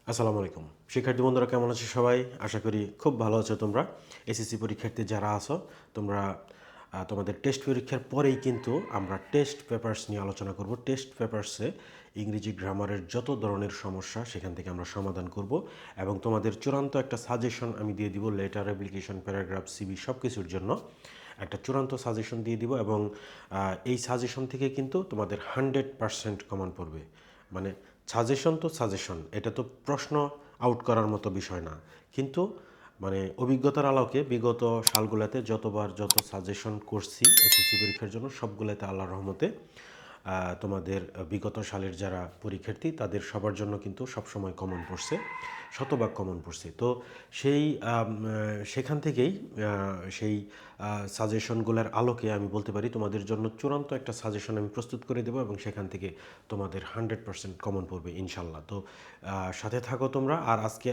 আসসালামু আলাইকুম শিক্ষার্থী বন্ধুরা, কেমন আছো সবাই? আশা করি খুব ভালো আছো তোমরা। এসএসসি পরীক্ষার্থী যারা আছো তোমরা তোমাদের টেস্ট পরীক্ষার পরেই কিন্তু আমরা টেস্ট পেপারস নিয়ে আলোচনা করব। টেস্ট পেপারসে ইংরেজি গ্রামারের যত ধরনের সমস্যা সেখান থেকে আমরা সমাধান করব এবং তোমাদের চূড়ান্ত একটা সাজেশন আমি দিয়ে দিব। লেটার, অ্যাপ্লিকেশন, প্যারাগ্রাফ, সিভি সব কিছুর জন্য একটা চূড়ান্ত সাজেশন দিয়ে দিব এবং এই সাজেশন থেকে কিন্তু তোমাদের 100% কমন পড়বে। মানে সাজেশন তো সাজেশন, এটা তো প্রশ্ন আউট করার মতো বিষয় না, কিন্তু মানে অভিজ্ঞতার আলোকে বিগত সালগুলোতে যত সাজেশন করছি এসএসসি পরীক্ষার জন্য সবগুলোতে আল্লাহর রহমতে তোমাদের বিগত সালের যারা পরীক্ষার্থী তাদের সবার জন্য কিন্তু সবসময় কমন পড়ছে, শতভাগ কমন পড়ছে। তো সেখান থেকেই সেই সাজেশনগুলোর আলোকে আমি বলতে পারি তোমাদের জন্য চূড়ান্ত একটা সাজেশন আমি প্রস্তুত করে দেবো এবং সেখান থেকে তোমাদের 100% কমন পড়বে ইনশাল্লাহ। তো সাথে থাকো তোমরা। আর আজকে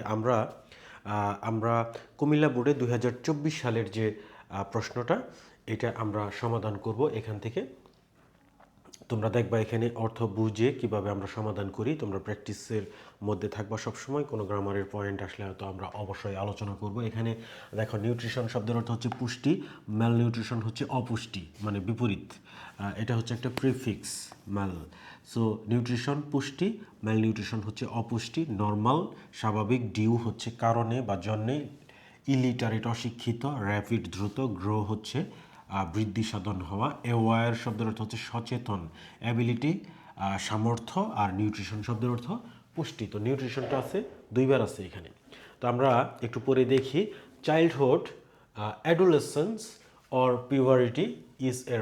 আমরা কুমিল্লা বোর্ডে 2024 সালের যে প্রশ্নটা এটা আমরা সমাধান করব এখান থেকে। তোমরা দেখবা এখানে অর্থ বুঝে কিভাবে আমরা সমাধান করি। তোমরা প্র্যাকটিসের মধ্যে থাকবা সবসময়। কোনো গ্রামারের পয়েন্ট আসলে হয়তো আমরা অবশ্যই আলোচনা করব। এখানে দেখো, নিউট্রিশন শব্দের অর্থ হচ্ছে পুষ্টি, ম্যাল নিউট্রিশন হচ্ছে অপুষ্টি, মানে বিপরীত। এটা হচ্ছে একটা প্রিফিক্স ম্যাল। সো নিউট্রিশন পুষ্টি, ম্যাল নিউট্রিশন হচ্ছে অপুষ্টি। নর্মাল স্বাভাবিক, ডিউ হচ্ছে কারণে বা জন্যে, ইলিটারেট অশিক্ষিত, র্যাপিড দ্রুত, গ্রো হচ্ছে বৃদ্ধি সাধন হওয়া। অ্যাওয়ার শব্দের অর্থ হচ্ছে সচেতন, অ্যাবিলিটি সামর্থ্য, আর নিউট্রিশন শব্দের অর্থ পুষ্টি। তো নিউট্রিশনটা আছে দুইবার আছে এখানে। তো আমরা একটু পরে দেখি। Childhood, adolescence or puberty is a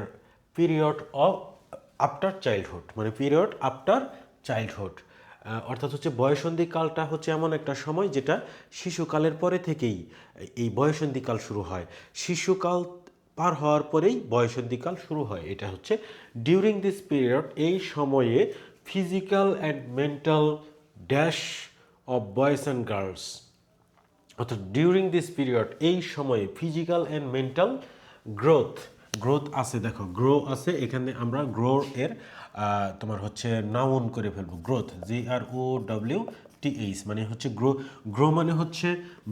period of after childhood, মানে পিরিয়ড আফটার চাইল্ডহুড। অর্থাৎ হচ্ছে বয়ঃসন্ধিকালটা হচ্ছে এমন একটা সময় যেটা শিশুকালের পরে থেকেই এই বয়ঃসন্ধিকাল শুরু হয়। শিশুকাল পার হওয়ার পরেই বয়ঃসন্ধিকাল শুরু হয়। এটা হচ্ছে ডিউরিং দিস পিরিয়ড, এই সময়ে physical and mental dash of boys and girls, অর্থাৎ ডিউরিং দিস পিরিয়ড এই সময়ে ফিজিক্যাল অ্যান্ড মেন্টাল গ্রোথ আছে। দেখো গ্রো আছে এখানে, আমরা গ্রো এর তোমার হচ্ছে নাউন করে ফেলবো। গ্রোথ, GROWTH, মানে হচ্ছে গ্রো মানে হচ্ছে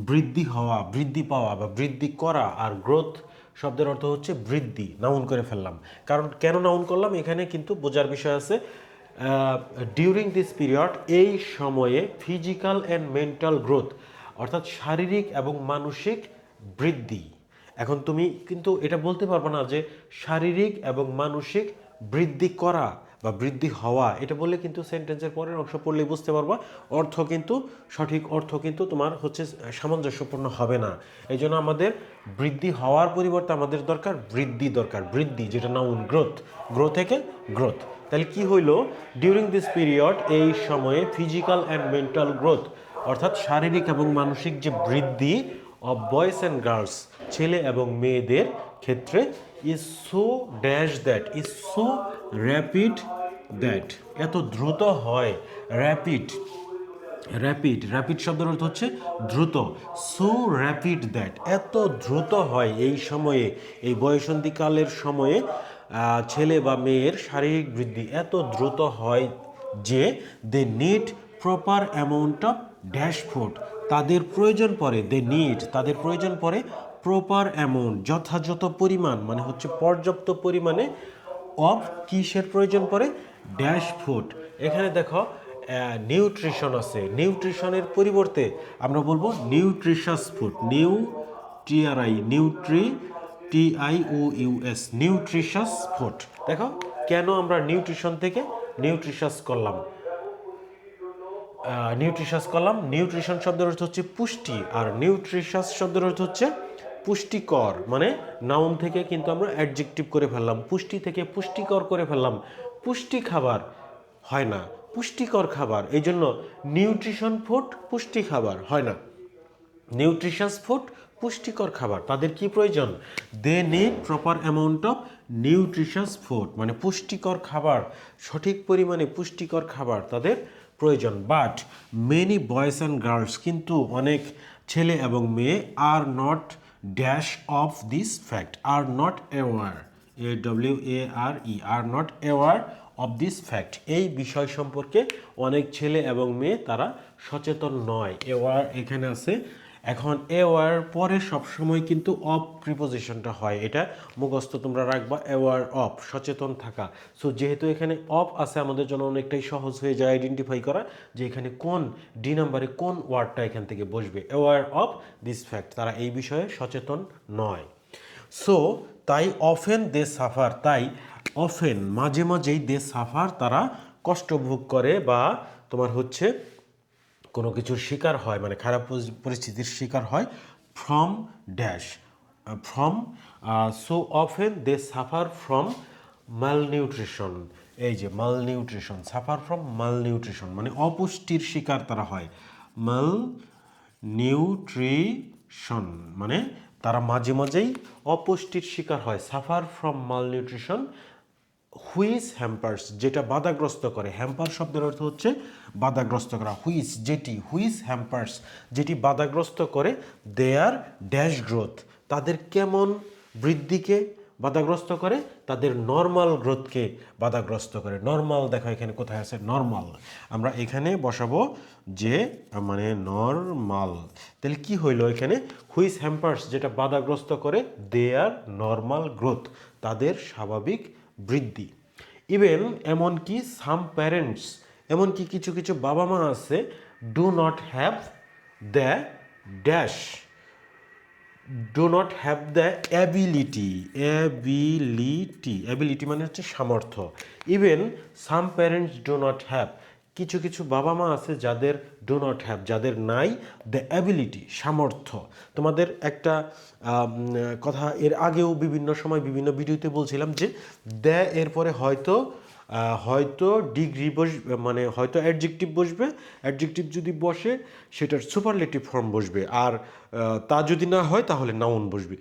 বৃদ্ধি হওয়া, বৃদ্ধি পাওয়া বা বৃদ্ধি করা। আর গ্রোথ শব্দের অর্থ হচ্ছে বৃদ্ধি, নাউন করে ফেললাম। কারণ কেন নাউন করলাম এখানে কিন্তু বোঝার বিষয় আছে। ডিউরিং দিস পিরিয়ড এই সময়ে ফিজিক্যাল অ্যান্ড মেন্টাল গ্রোথ, অর্থাৎ শারীরিক এবং মানসিক বৃদ্ধি। এখন তুমি কিন্তু এটা বলতে পারবে না যে শারীরিক এবং মানসিক বৃদ্ধি করা বা বৃদ্ধি হওয়া, এটা বললে কিন্তু সেন্টেন্সের পরের অংশ পড়লে বুঝতে পারবা অর্থ কিন্তু, সঠিক অর্থ কিন্তু তোমার হচ্ছে সামঞ্জস্যপূর্ণ হবে না। এই জন্য আমাদের বৃদ্ধি হওয়ার পরিবর্তে আমাদের দরকার বৃদ্ধি, যেটা নাউন গ্রো থেকে গ্রোথ। তাহলে কি হইল? ডিউরিং দিস পিরিয়ড এই সময়ে ফিজিক্যাল অ্যান্ড মেন্টাল গ্রোথ, অর্থাৎ শারীরিক এবং মানসিক যে বৃদ্ধি অফ বয়েজ অ্যান্ড গার্লস, ছেলে এবং মেয়েদের ক্ষেত্রে, is so dash that, is so rapid that, এত দ্রুত হয়। র্যাপিড র্যাপিড শব্দের অর্থ হচ্ছে দ্রুত। সো র্যাপিড দ্যাট, এত দ্রুত হয় এই সময়ে, এই বয়ঃসন্ধিকালের সময়ে ছেলে বা মেয়ের শারীরিক বৃদ্ধি এত দ্রুত হয় যে they need proper amount of dash food, তাদের প্রয়োজন পড়ে, তাদের প্রয়োজন পড়ে প্রপার অ্যামাউন্ট, যথাযথ পরিমাণ, মানে হচ্ছে পর্যাপ্ত পরিমাণে অফ, কিসের প্রয়োজন পড়ে? Dash food. এখানে দেখো নিউট্রিশন আছে, নিউট্রিশনের পরিবর্তে আমরা বলবো nutritious food, TRI, nutritious food. দেখো কেন আমরা নিউট্রিশন থেকে নিউট্রিশাস করলাম। নিউট্রিশন শব্দের অর্থ হচ্ছে পুষ্টি, আর নিউট্রিশাস শব্দের অর্থ হচ্ছে পুষ্টিকর, মানে নাউন থেকে কিন্তু আমরা অ্যাডজেক্টিভ করে ফেললাম, পুষ্টি থেকে পুষ্টিকর করে ফেললাম। পুষ্টি খাবার হয় না, পুষ্টিকর খাবার। এই জন্য নিউট্রিশন ফুড পুষ্টি খাবার হয় না, নিউট্রিশাস ফুড পুষ্টিকর খাবার। তাদের কি প্রয়োজন? They need proper amount of nutritious food, মানে পুষ্টিকর খাবার, সঠিক পরিমাণে পুষ্টিকর খাবার তাদের প্রয়োজন। But many boys and girls, কিন্তু অনেক ছেলে এবং মেয়ে, আর not dash of this fact, are not aware, AWARE, are not aware of this fact, এই বিষয় সম্পর্কে অনেক ছেলে এবং মেয়ে তারা সচেতন নয়। এওয়ার এখানে আছে। এখন এওয়ার পরে সবসময় কিন্তু অফ প্রিপোজিশনটা হয়, এটা মুখস্থ তোমরা রাখবা, এওয়ার অফ, সচেতন থাকা। সো যেহেতু এখানে অফ আছে আমাদের জন্য অনেকটাই সহজ হয়ে যায় আইডেন্টিফাই করা যে এখানে কোন ডি নাম্বারে কোন ওয়ার্ডটা এখান থেকে বসবে। এওয়ার অফ দিস ফ্যাক্ট, তারা এই বিষয়ে সচেতন নয়। সো তাই অফেন দে সাফার, তাই অফেন মাঝে মাঝেই দে সাফার, তারা কষ্ট ভোগ করে বা তোমার হচ্ছে কোনো কিছুর শিকার হয়, মানে খারাপ পরিস্থিতির শিকার হয়। From dash, from, so often they suffer from malnutrition. এই যে মালনিউট্রিশন, সাফার ফ্রম মালনিউট্রিশন মানে অপুষ্টির শিকার তারা হয়। মাল নিউট্রিশন মানে তারা মাঝে মাঝেই অপুষ্টির শিকার হয়। সাফার ফ্রম মালনিউট্রিশন হুইচ হ্যাম্পার্স, যেটা বাধাগ্রস্ত করে। হ্যাম্পার শব্দের অর্থ হচ্ছে বাধাগ্রস্ত করা। হুইচ যেটি, হুইচ হ্যাম্পার্স যেটি বাধাগ্রস্ত করে দেয়ার ড্যাশ গ্রোথ, তাদের কেমন বৃদ্ধিকে বাধাগ্রস্ত করে, তাদের নর্মাল গ্রোথকে বাধাগ্রস্ত করে। নর্মাল দেখো এখানে কোথায় আছে নর্মাল, আমরা এখানে বসাবো যে মানে নর্মাল। তাহলে কি হইলো এখানে, হুইচ হ্যাম্পার্স যেটা বাধাগ্রস্ত করে দেয়ার নর্মাল গ্রোথ, তাদের স্বাভাবিক বৃদ্ধি। ইভেন এমনকি সাম প্যারেন্টস, এমনকি কিছু কিছু বাবা মা আছে, do not have the dash, do not have the ability, ability মানে হচ্ছে সামর্থ্য। Even some parents do not have, কিছু কিছু বাবা মা আছে যাদের ডু নট হ্যাভ, যাদের নাই দ্য অ্যাবিলিটি সামর্থ্য। তোমাদের একটা কথা এর আগেও বিভিন্ন সময় বিভিন্ন ভিডিওতে বলছিলাম যে দ্য এরপরে হয়তো ডিগ্রি বসবে, মানে হয়তো অ্যাডজেক্টিভ বসবে, অ্যাডজেক্টিভ যদি বসে সেটার সুপারলেটিভ ফর্ম বসবে, আর তা যদি না হয় তাহলে নাউন বসবে।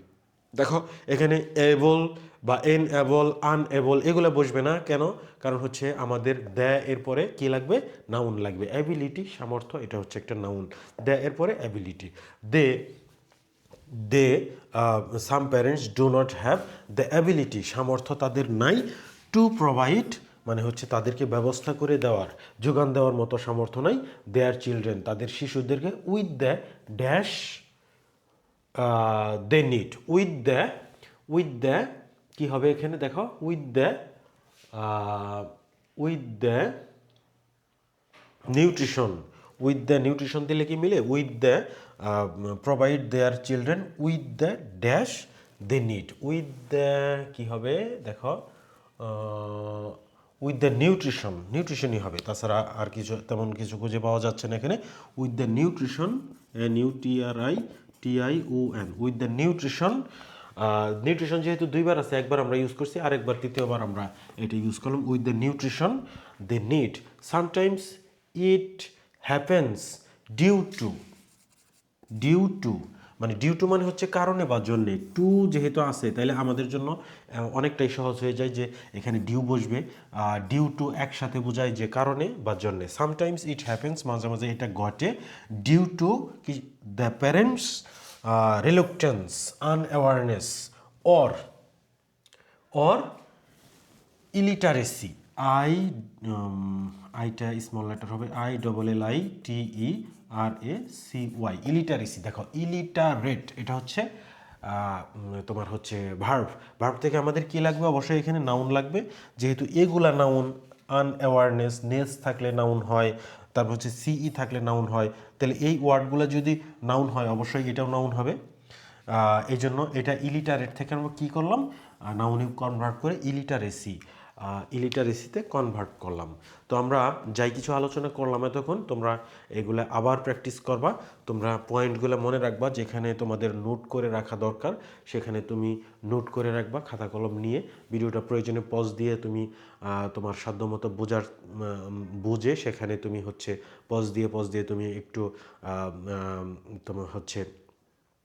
দেখো এখানে এবল বা এবল আনএবল এগুলো বসবে না, কেন? কারণ হচ্ছে আমাদের দ্য এরপরে কী লাগবে, নাউন লাগবে। অ্যাবিলিটি সামর্থ্য, এটা হচ্ছে একটা নাউন। দ্য এরপরে ability. They some parents do not have the ability, সামর্থ্য তাদের নাই, টু প্রোভাইড মানে হচ্ছে তাদেরকে ব্যবস্থা করে দেওয়ার, যোগান দেওয়ার মতো সামর্থ্য নাই, দেয়ার চিলড্রেন তাদের শিশুদেরকে, with the dash they need, with the কী হবে এখানে দেখো, with the nutrition, with the nutrition দিলে কি মিলে, with the provide their children with the dash they need, with the কী হবে দেখো, উইথ দ্য নিউট্রিশনই হবে, তাছাড়া আর কিছু তেমন কিছু খুঁজে পাওয়া যাচ্ছে না এখানে। With the nutrition, NUTRITION, with the nutrition. Nutrition যেহেতু দুইবার আছে, একবার আমরা ইউজ করছি, আরেকবার তৃতীয়বার আমরা এটা ইউজ করলাম। With the nutrition they need, sometimes it happens due to মানে ডিউ টু মানে হচ্ছে কারণে বা জন্যে, টু যেহেতু আছে তাহলে আমাদের জন্য অনেকটাই সহজ হয়ে যায় যে এখানে ডিউ বসবে। ডিউ টু একসাথে বোঝায় যে কারণে বা জন্যে। সামটাইমস ইট হ্যাপেন্স মাঝে মাঝে এটা ঘটে, ডিউ টু কি দ্য প্যারেন্টস রিলুকটেন্স আনঅ্যাওয়ারনেস অর ইলিটারেসি, আইটা স্মল লেটার হবে, ILLITERACY, ইলিটারেসি। দেখো ইলিটারেট এটা হচ্ছে তোমার হচ্ছে ভার্ব থেকে আমাদের কি লাগবে, অবশ্যই এখানে নাউন লাগবে, যেহেতু এগুলা নাউন। আনঅ্যাওয়ারনেস, নেস থাকলে নাউন হয়, তারপর হচ্ছে সিই থাকলে নাউন হয়, তাহলে এই ওয়ার্ডগুলো যদি নাউন হয় অবশ্যই এটাও নাউন হবে। এই জন্য এটা ইলিটারেট থেকে আমরা কী করলাম, নাউনে কনভার্ট করে ইলিটারেসিতে কনভার্ট করলাম। তো আমরা যাই কিছু আলোচনা করলাম এতক্ষণ, তোমরা এগুলো আবার প্র্যাকটিস করবা। তোমরা পয়েন্টগুলো মনে রাখবা, যেখানে তোমাদের নোট করে রাখা দরকার সেখানে তুমি নোট করে রাখবা খাতা কলম নিয়ে। ভিডিওটা প্রয়োজনে পজ দিয়ে তুমি তোমার সাধ্যমতো বুঝে সেখানে তুমি হচ্ছে পজ দিয়ে তুমি একটু তোমার হচ্ছে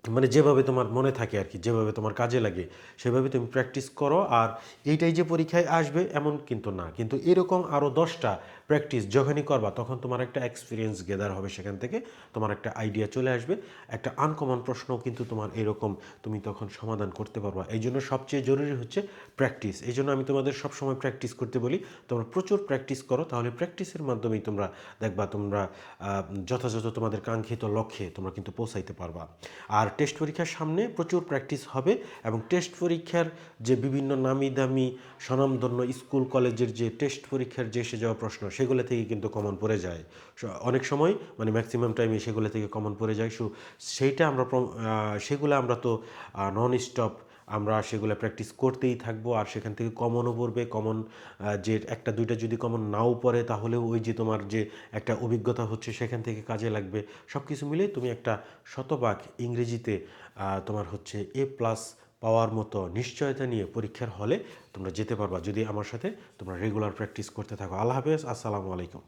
মানে যেভাবে তোমার মনে থাকে আর কি, যেভাবে তোমার কাজে লাগে সেভাবে তুমি প্র্যাকটিস করো। আর এইটাই যে পরীক্ষায় আসবে এমন কিন্তু না, কিন্তু এরকম আরও 10টা প্র্যাকটিস যখনই করবা তখন তোমার একটা এক্সপিরিয়েন্স গেদার হবে, সেখান থেকে তোমার একটা আইডিয়া চলে আসবে, একটা আনকমন প্রশ্নও কিন্তু তোমার এরকম তুমি তখন সমাধান করতে পারবা। এই জন্য সবচেয়ে জরুরি হচ্ছে প্র্যাকটিস। এই জন্য আমি তোমাদের সবসময় প্র্যাকটিস করতে বলি, তোমরা প্রচুর প্র্যাকটিস করো, তাহলে প্র্যাকটিসের মাধ্যমেই তোমরা দেখবা তোমরা যথাযথ তোমাদের কাঙ্ক্ষিত লক্ষ্যে তোমরা কিন্তু পৌঁছাইতে পারবা। আর টেস্ট পরীক্ষার সামনে প্রচুর প্র্যাকটিস হবে, এবং টেস্ট পরীক্ষার যে বিভিন্ন নামি দামি স্বনামধন্য স্কুল কলেজের যে টেস্ট পরীক্ষার যে এসে যাওয়া প্রশ্ন, সেগুলো থেকে কিন্তু কমন পড়ে যায় অনেক সময়, মানে ম্যাক্সিমাম টাইমে সেগুলো থেকে কমন পড়ে যায়। সেইটা আমরা সেগুলো আমরা তো নন স্টপ আমরা সেগুলো প্র্যাকটিস করতেই থাকবো, আর সেখান থেকে কমনও পড়বে। কমন যে একটা দুইটা যদি কমন নাও পড়ে, তাহলেও ওই যে তোমার যে একটা অভিজ্ঞতা হচ্ছে সেখান থেকে কাজে লাগবে। সব কিছু মিলে তুমি একটা শতভাগ ইংরেজিতে তোমার হচ্ছে A+ পাওয়ার মতো নিশ্চয়তা নিয়ে পরীক্ষার হলে তোমরা যেতে পারবা, যদি আমার সাথে তোমরা রেগুলার প্র্যাকটিস করতে থাকো। আল্লাহ হাফেজ, আসসালামু আলাইকুম।